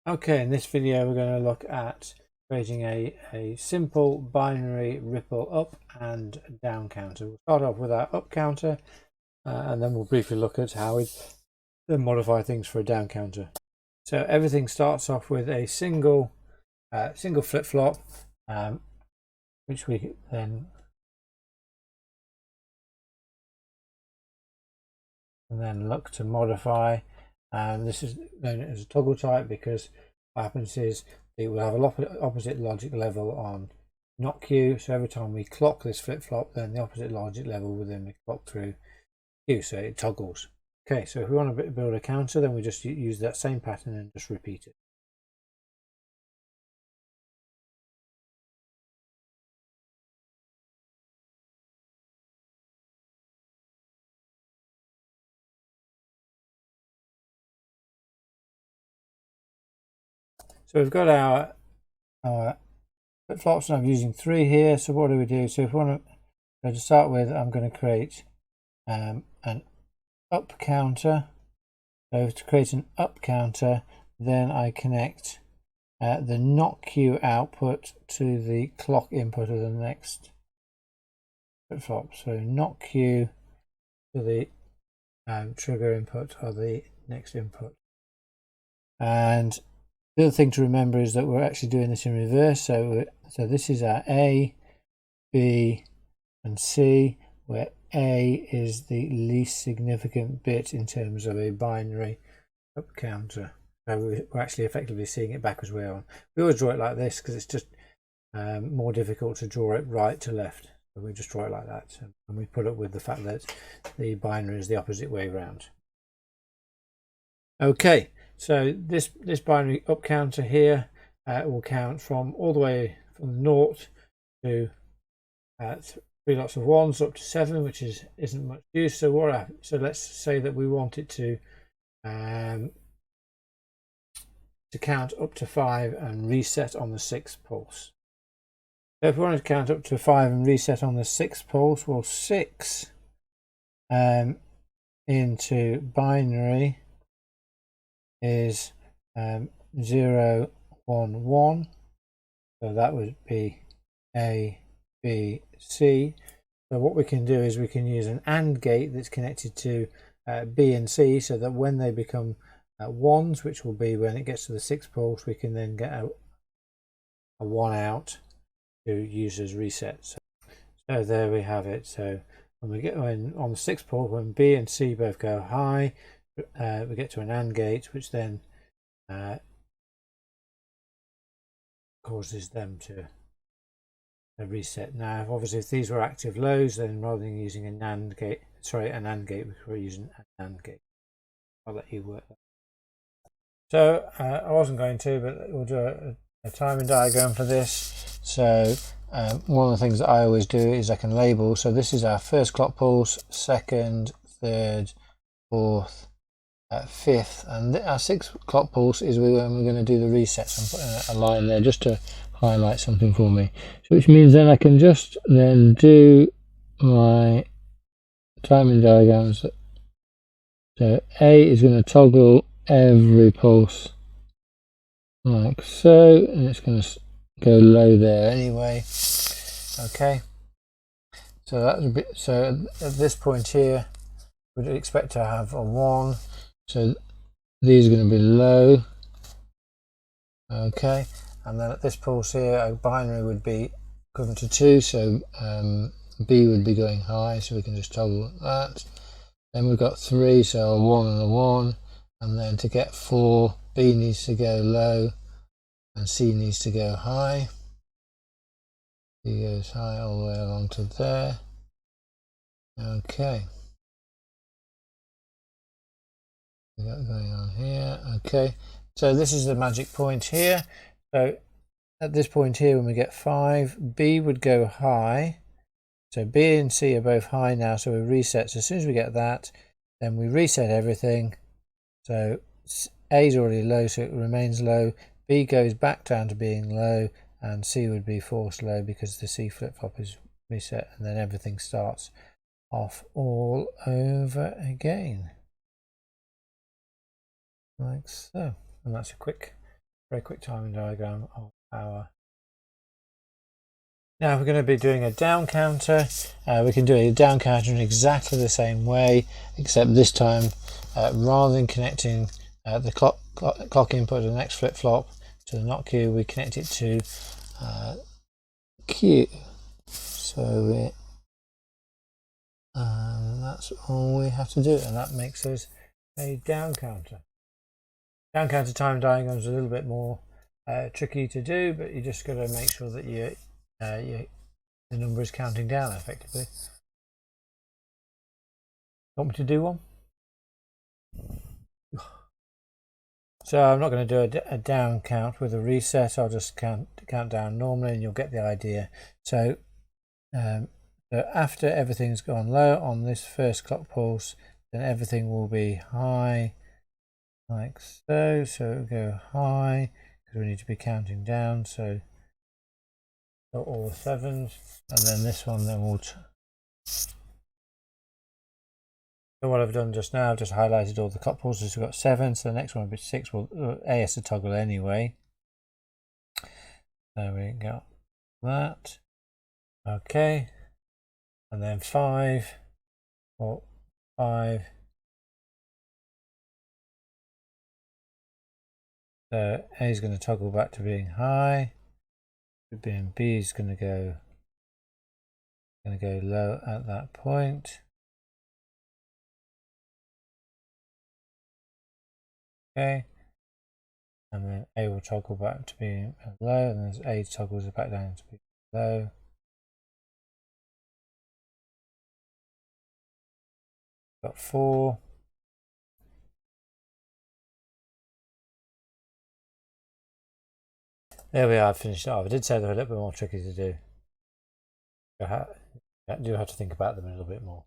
Okay, in this video we're going to look at creating a simple binary ripple up and down counter. We'll start off with our up counter and then we'll briefly look at how we then modify things for a down counter. So everything starts off with a single flip-flop, which we then look to modify. And this is known as a toggle type because what happens is it will have an opposite logic level on not Q. So every time we clock this flip-flop, then the opposite logic level will then be clocked through Q, so it toggles. Okay, so if we want to build a counter, then we just use that same pattern and just repeat it. So we've got our flip-flops, and I'm using 3 here. So what do we do? So if we want to start with, I'm going to create an up counter. So to create an up counter, then I connect the not Q output to the clock input of the next flip-flop. So not Q to the trigger input of the next input. And the other thing to remember is that we're actually doing this in reverse. So this is our A, B, and C, where A is the least significant bit in terms of a binary up counter. So we're actually effectively seeing it backwards way on. We always draw it like this because it's just more difficult to draw it right to left. So we just draw it like that, and we put up with the fact that the binary is the opposite way around. Okay, so this binary up counter here will count from all the way from 0 to 3 lots of 1s up to 7, which isn't much use. So let's say that we want it to count up to 5 and reset on the 6th pulse. So if we want to count up to 5 and reset on the 6th pulse, well, 6 into binary is 0, 1, 1. So that would be A, B, C. So what we can do is we can use an AND gate that's connected to B and C, so that when they become 1s, which will be when it gets to the 6th pulse, we can then get a 1 out to use as reset. So there we have it. So when on the 6th pulse, when B and C both go high, we get to an AND gate, which then causes them to reset. Now, obviously, if these were active lows, then rather than using an AND gate, we were using an AND gate. I'll let you work that. So I wasn't going to, but we'll do a timing diagram for this. So one of the things that I always do is I can label. So this is our first clock pulse, 2nd, 3rd, 4th, 5th, and our 6th clock pulse is when we're going to do the resets. I'm putting a line there just to highlight something for me. So which means then I can just then do my timing diagrams. So A is going to toggle every pulse like so, and it's going to go low there anyway. Okay, so that's a bit. So at this point here, we'd expect to have a 1. So these are going to be low. Okay, and then at this pulse here, a binary would be equivalent to 2. So B would be going high. So we can just toggle that. Then we've got 3, so a 1 and a 1, and then to get 4, B needs to go low and C needs to go high. B goes high all the way along to there. Okay, we got going on here. Okay, so this is the magic point here. So at this point here, when we get 5, B would go high. So B and C are both high now, so we reset. So as soon as we get that, then we reset everything. So A is already low, so it remains low. B goes back down to being low, and C would be forced low because the C flip-flop is reset, and then everything starts off all over again. Like so. And that's a quick very quick timing diagram of our. Now we're going to be doing a down counter. We can do a down counter in exactly the same way, except this time rather than connecting the clock input of the next flip-flop to the not Q, we connect it to Q. So that's all we have to do, and that makes us a down counter. Down counter time diagram is a little bit more tricky to do, but you just got to make sure that the number is counting down effectively. Want me to do one? So I'm not going to do a down count with a reset. I'll just count down normally, and you'll get the idea. So after everything's gone low on this first clock pulse, then everything will be high, like so. So it'll go high because we need to be counting down. So all the sevens, and then this one then will. So what I've done just now, I've just highlighted all the clock pulses. We've got 7, so the next one will be 6. Well, A has to toggle anyway. So we got that. Okay. And then 5. Or 5. So A is going to toggle back to being high. And B is going to go low at that point. Okay, and then A will toggle back to being low, and then A toggles it back down to being low. Got 4. There we are, I've finished it off. I did say they're a little bit more tricky to do. You do have to think about them a little bit more.